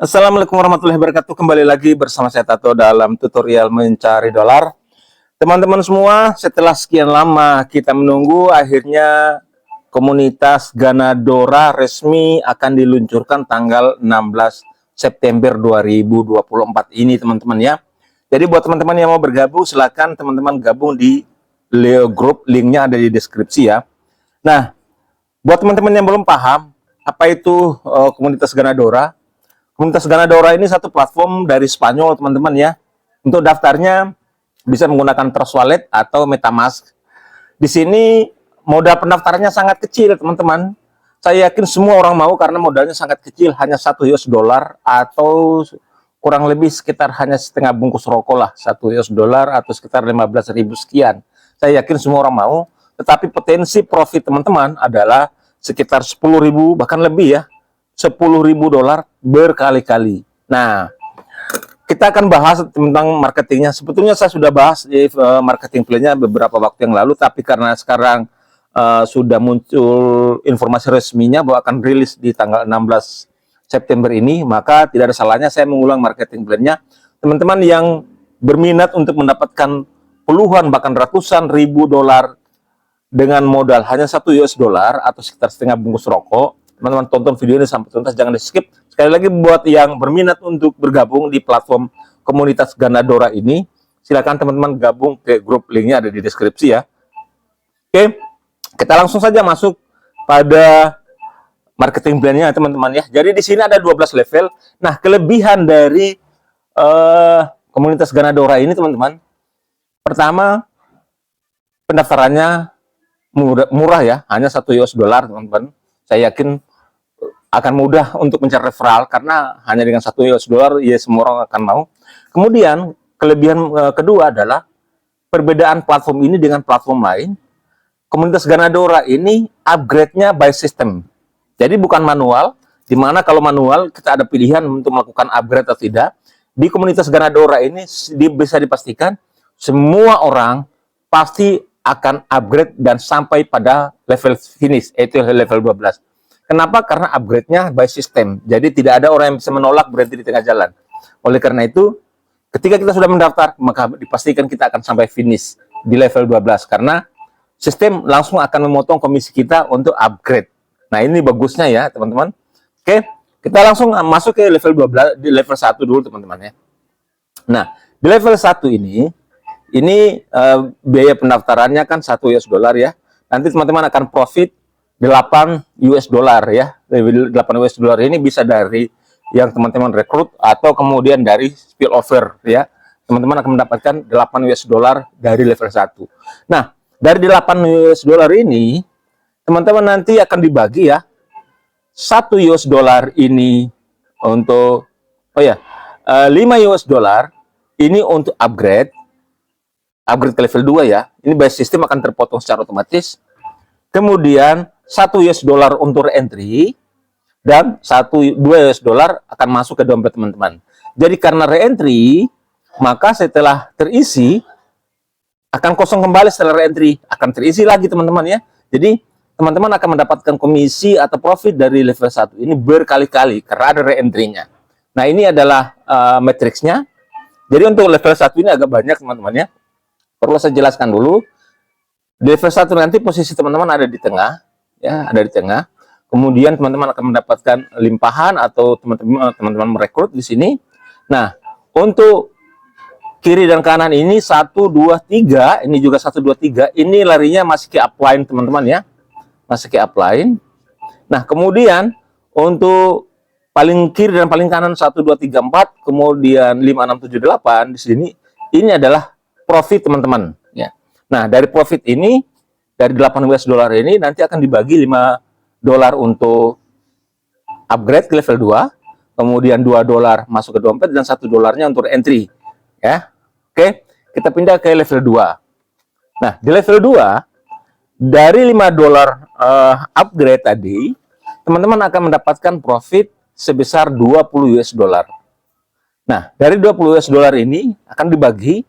Assalamualaikum warahmatullahi wabarakatuh. Kembali lagi bersama saya Tato dalam tutorial mencari dolar. Teman-teman semua, setelah sekian lama kita menunggu, akhirnya komunitas Ganadora resmi akan diluncurkan tanggal 16 September 2024 ini, teman-teman ya. Jadi buat teman-teman yang mau bergabung, silakan teman-teman gabung di grup, linknya ada di deskripsi ya. Nah, buat teman-teman yang belum paham apa itu komunitas Ganadora, komunitas Ganadora ini satu platform dari Spanyol, teman-teman ya. Untuk daftarnya bisa menggunakan Trust Wallet atau MetaMask. Di sini modal pendaftarannya sangat kecil, teman-teman. Saya yakin semua orang mau karena modalnya sangat kecil, hanya $1 atau kurang lebih sekitar hanya setengah bungkus rokok lah, $1 atau sekitar 15.000 sekian. Saya yakin semua orang mau, tetapi potensi profit teman-teman adalah sekitar 10.000 bahkan lebih ya. $10.000 berkali-kali. Nah, kita akan bahas tentang marketingnya. Sebetulnya saya sudah bahas di marketing plan-nya beberapa waktu yang lalu, tapi karena sekarang sudah muncul informasi resminya bahwa akan rilis di tanggal 16 September ini, maka tidak ada salahnya saya mengulang marketing plan-nya. Teman-teman yang berminat untuk mendapatkan puluhan bahkan ratusan ribu dolar dengan modal hanya $1 atau sekitar setengah bungkus rokok, teman-teman tonton video ini sampai tuntas, jangan di skip. Sekali lagi buat yang berminat untuk bergabung di platform komunitas Ganadora ini, silakan teman-teman gabung ke grup, linknya ada di deskripsi ya. Oke, kita langsung saja masuk pada marketing plan-nya teman-teman ya. Jadi di sini ada 12 level. Nah, kelebihan dari komunitas Ganadora ini teman-teman, pertama pendaftarannya murah ya, hanya $1 teman-teman. Saya yakin akan mudah untuk mencari referral karena hanya dengan $1 ya semua orang akan mau. Kemudian kelebihan kedua adalah perbedaan platform ini dengan platform lain. Komunitas Ganadora ini upgrade-nya by system. Jadi bukan manual, di mana kalau manual kita ada pilihan untuk melakukan upgrade atau tidak. Di komunitas Ganadora ini bisa dipastikan semua orang pasti akan upgrade dan sampai pada level finish, yaitu level 12. Kenapa? Karena upgrade-nya by system. Jadi tidak ada orang yang bisa menolak berhenti di tengah jalan. Oleh karena itu, ketika kita sudah mendaftar, maka dipastikan kita akan sampai finish di level 12. Karena sistem langsung akan memotong komisi kita untuk upgrade. Nah, ini bagusnya ya, teman-teman. Oke, kita langsung masuk ke level 12, di level 1 dulu, teman-teman ya. Nah, di level 1 ini biaya pendaftarannya kan $1 ya. Nanti teman-teman akan profit $8 ya. $8 ini bisa dari yang teman-teman rekrut atau kemudian dari spillover ya. Teman-teman akan mendapatkan $8 dari level 1. Nah, dari $8 ini teman-teman nanti akan dibagi ya. $1 ini untuk $5 ini untuk upgrade ke level 2 ya. Ini by system akan terpotong secara otomatis. Kemudian $1 untuk re-entry dan $2 akan masuk ke dompet teman-teman. Jadi karena re-entry, maka setelah terisi akan kosong kembali. Setelah re-entry akan terisi lagi teman-teman ya. Jadi teman-teman akan mendapatkan komisi atau profit dari level 1 ini berkali-kali karena ada re-entry-nya. Nah, ini adalah matriksnya. Jadi untuk level 1 ini agak banyak teman-teman ya. Perlu saya jelaskan dulu. Di level 1 nanti posisi teman-teman ada di tengah ya, ada di tengah. Kemudian teman-teman akan mendapatkan limpahan atau teman-teman merekrut di sini. Nah, untuk kiri dan kanan ini 1 2 3, ini juga 1 2 3, ini larinya masih ke upline teman-teman ya. Masih ke upline. Nah, kemudian untuk paling kiri dan paling kanan 1 2 3 4, kemudian 5 6 7 8 di sini, ini adalah profit teman-teman ya. Nah, dari profit ini, dari $8 ini nanti akan dibagi $5 untuk upgrade ke level 2, kemudian $2 masuk ke dompet dan $1 untuk entry ya. Oke, kita pindah ke level 2. Nah, di level 2 dari $5 upgrade tadi, teman-teman akan mendapatkan profit sebesar $20. Nah, dari $20 ini akan dibagi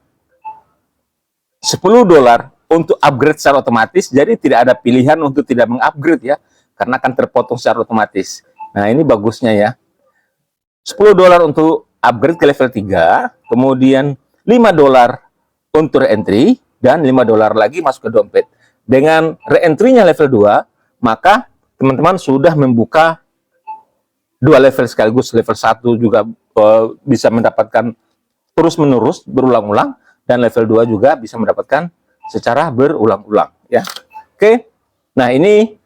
$10 untuk upgrade secara otomatis, jadi tidak ada pilihan untuk tidak mengupgrade ya, karena akan terpotong secara otomatis. Nah, ini bagusnya ya. $10 untuk upgrade ke level 3, kemudian $5 untuk re-entry, dan $5 lagi masuk ke dompet. Dengan re-entry-nya level 2, maka teman-teman sudah membuka dua level sekaligus. Level 1 juga bisa mendapatkan terus-menerus, berulang-ulang, dan level 2 juga bisa mendapatkan secara berulang-ulang, ya. Oke. Nah, ini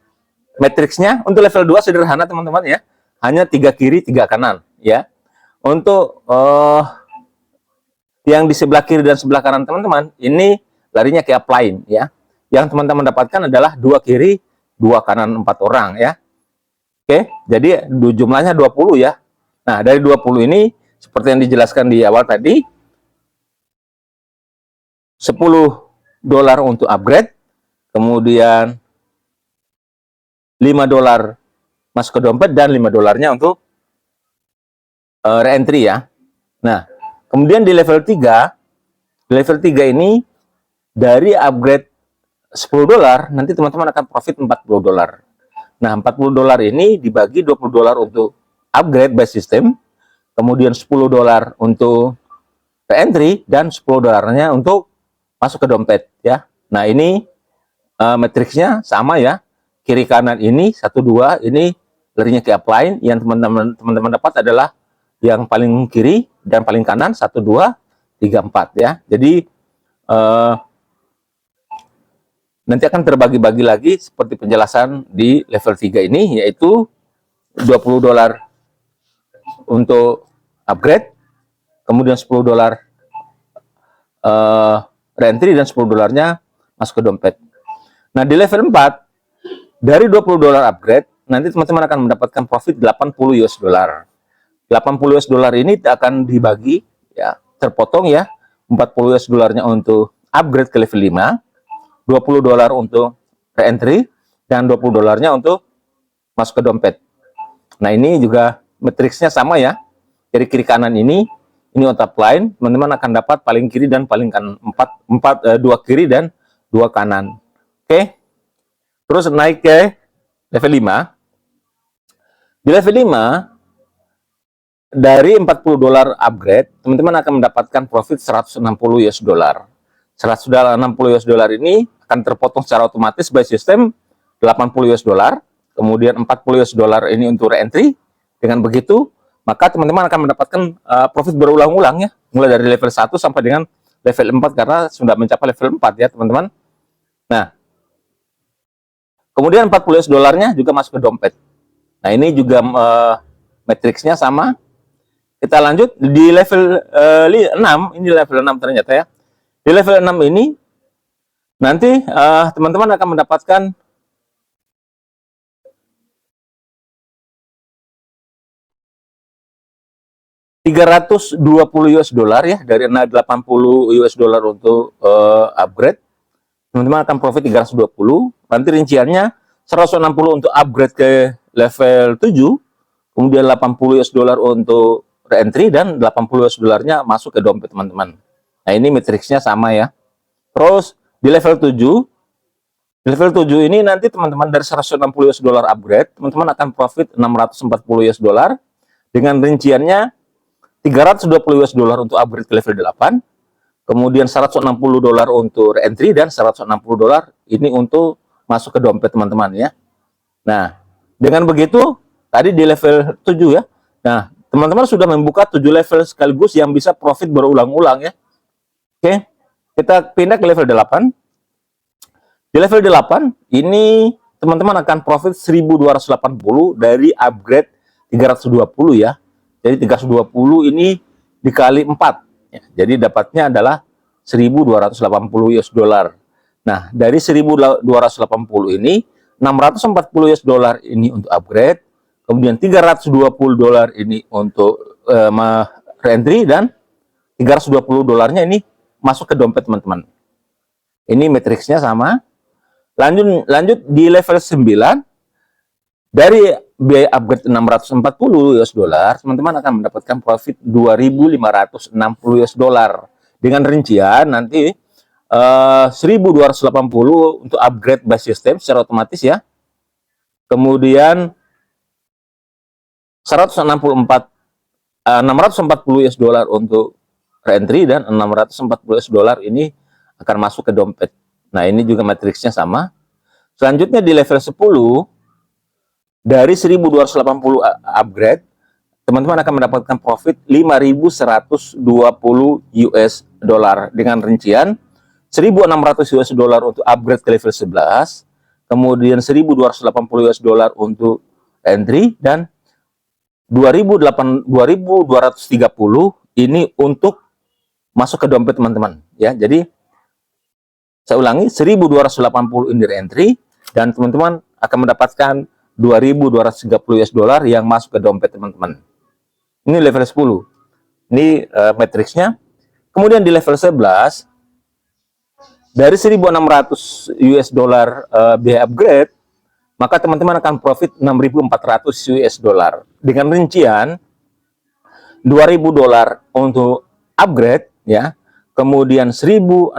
matriksnya. Untuk level 2 sederhana, teman-teman, ya. Hanya 3 kiri, 3 kanan, ya. Untuk yang di sebelah kiri dan sebelah kanan teman-teman, ini larinya ke upline, ya. Yang teman-teman dapatkan adalah 2 kiri, 2 kanan, 4 orang, ya. Oke, jadi jumlahnya 20, ya. Nah, dari 20 ini seperti yang dijelaskan di awal tadi, $10 untuk upgrade, kemudian $5 masuk ke dompet, dan $5-nya untuk re-entry, ya. Nah, kemudian di level 3 ini dari upgrade $10, nanti teman-teman akan profit $40. Nah, $40 ini dibagi $20 untuk upgrade by system, kemudian $10 untuk re-entry, dan $10-nya untuk masuk ke dompet, ya. Nah, ini matriksnya sama, ya. Kiri kanan ini 1 2, ini larinya ke upline. Yang teman-teman dapat adalah yang paling kiri dan paling kanan 1 2 3 4, ya. Jadi nanti akan terbagi-bagi lagi seperti penjelasan di level 3 ini, yaitu $20 untuk upgrade, kemudian $10 re-entry, dan $10-nya masuk ke dompet. Nah, di level 4, dari $20 upgrade, nanti teman-teman akan mendapatkan profit $80. $80 ini akan dibagi, ya, terpotong, ya. $40-nya untuk upgrade ke level 5, $20 untuk re-entry, dan $20-nya untuk masuk ke dompet. Nah, ini juga matriksnya sama, ya. Dari kiri kanan ini on top line, teman-teman akan dapat paling kiri dan paling kanan, 2 kiri dan 2 kanan. Oke. Terus naik ke level 5. Di level 5, dari $40 upgrade, teman-teman akan mendapatkan profit $160. $160 ini akan terpotong secara otomatis by system $80, kemudian $40 ini untuk re-entry. Dengan begitu, maka teman-teman akan mendapatkan profit berulang-ulang, ya, mulai dari level 1 sampai dengan level 4, karena sudah mencapai level 4, ya, teman-teman. Nah, kemudian $40-nya juga masuk ke dompet. Nah, ini juga matriksnya sama. Kita lanjut di level 6, ini level 6 ternyata, ya. Di level 6 ini nanti teman-teman akan mendapatkan $320, ya, dari $80 untuk upgrade. Teman-teman akan profit 320. Nanti rinciannya 160 untuk upgrade ke level 7, kemudian $80 untuk re-entry, dan $80-nya masuk ke dompet, teman-teman. Nah, ini matriksnya sama, ya. Terus di level 7 ini nanti teman-teman dari $160 upgrade, teman-teman akan profit $640 dengan rinciannya $320 untuk upgrade ke level 8, kemudian $160 untuk re-entry, dan $160 ini untuk masuk ke dompet, teman-teman, ya. Nah, dengan begitu tadi di level 7, ya. Nah, teman-teman sudah membuka 7 level sekaligus yang bisa profit berulang-ulang, ya. Oke, kita pindah ke level 8. Di level 8 ini teman-teman akan profit 1.280 dari upgrade 320, ya. Jadi 320 ini dikali 4, ya. Jadi dapatnya adalah $1.280. Nah, dari 1.280 ini $640 ini untuk upgrade, kemudian $320 ini untuk re-entry, dan $320-nya ini masuk ke dompet, teman-teman. Ini matriksnya sama. Lanjut di level 9, dari biaya upgrade $640, teman-teman akan mendapatkan profit $2.560 dengan rincian nanti 1.280 untuk upgrade by system secara otomatis, ya. Kemudian $164 640 US dollar untuk reentry dan 640 US dollar ini akan masuk ke dompet. Nah, ini juga matriksnya sama. Selanjutnya di level 10 dari 1280 upgrade, teman-teman akan mendapatkan profit 5.120 US dollar dengan rincian 1.600 US dollar untuk upgrade ke level 11, kemudian 1.280 US dollar untuk entry, dan 2.230 ini untuk masuk ke dompet teman-teman ya. Jadi saya ulangi, 1.280 ini entry dan teman-teman akan mendapatkan 2.230 US dollar yang masuk ke dompet teman-teman. Ini level 10. Ini matriksnya. Kemudian di level 11 dari 1.600 US dollar biaya upgrade, maka teman-teman akan profit 6.400 US dollar dengan rincian 2.000 dolar untuk upgrade ya, kemudian 1.600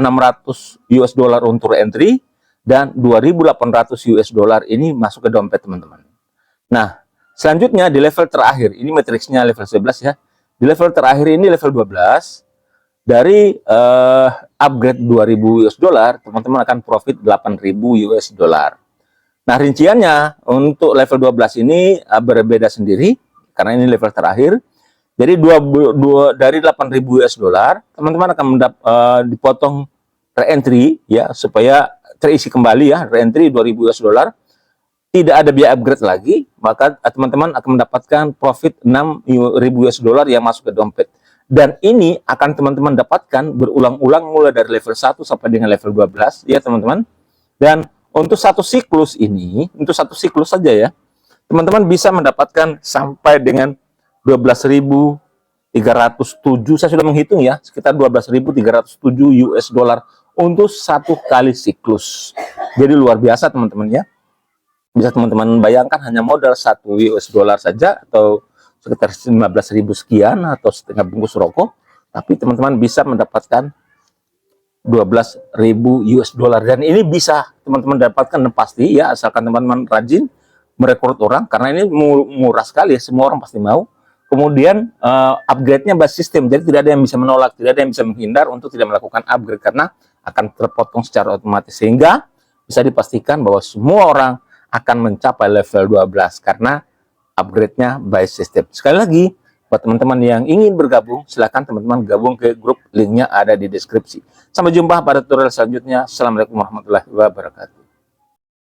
US dollar untuk entry, dan 2.800 US dollar ini masuk ke dompet teman-teman. Nah, selanjutnya di level terakhir, ini matriksnya level 11 ya. Di level terakhir ini level 12, dari upgrade 2.000 US dollar, teman-teman akan profit 8.000 US dollar. Nah, rinciannya untuk level 12 ini berbeda sendiri karena ini level terakhir. Jadi dari 8.000 US dollar, teman-teman akan dipotong re-entry ya, supaya terisi kembali ya, re-entry 2.000 US dollar. Tidak ada biaya upgrade lagi, maka teman-teman akan mendapatkan profit 6.000 US dollar yang masuk ke dompet. Dan ini akan teman-teman dapatkan berulang-ulang mulai dari level 1 sampai dengan level 12 ya teman-teman. Dan untuk satu siklus ini, untuk satu siklus saja ya, teman-teman bisa mendapatkan sampai dengan 12.307, saya sudah menghitung ya, sekitar 12.307 US dollar untuk satu kali siklus. Jadi luar biasa teman-teman ya. Bisa teman-teman bayangkan hanya modal 1 US dollar saja atau sekitar 15.000 sekian atau setengah bungkus rokok, tapi teman-teman bisa mendapatkan 12.000 US dollar, dan ini bisa teman-teman dapatkan pasti ya, asalkan teman-teman rajin merekrut orang, karena ini murah sekali ya, semua orang pasti mau. Kemudian upgrade-nya basis sistem, jadi tidak ada yang bisa menolak, tidak ada yang bisa menghindar untuk tidak melakukan upgrade karena akan terpotong secara otomatis, sehingga bisa dipastikan bahwa semua orang akan mencapai level 12 karena upgrade-nya by system. Sekali lagi, buat teman-teman yang ingin bergabung, silakan teman-teman gabung ke grup, linknya ada di deskripsi. Sampai jumpa pada tutorial selanjutnya. Assalamualaikum warahmatullahi wabarakatuh.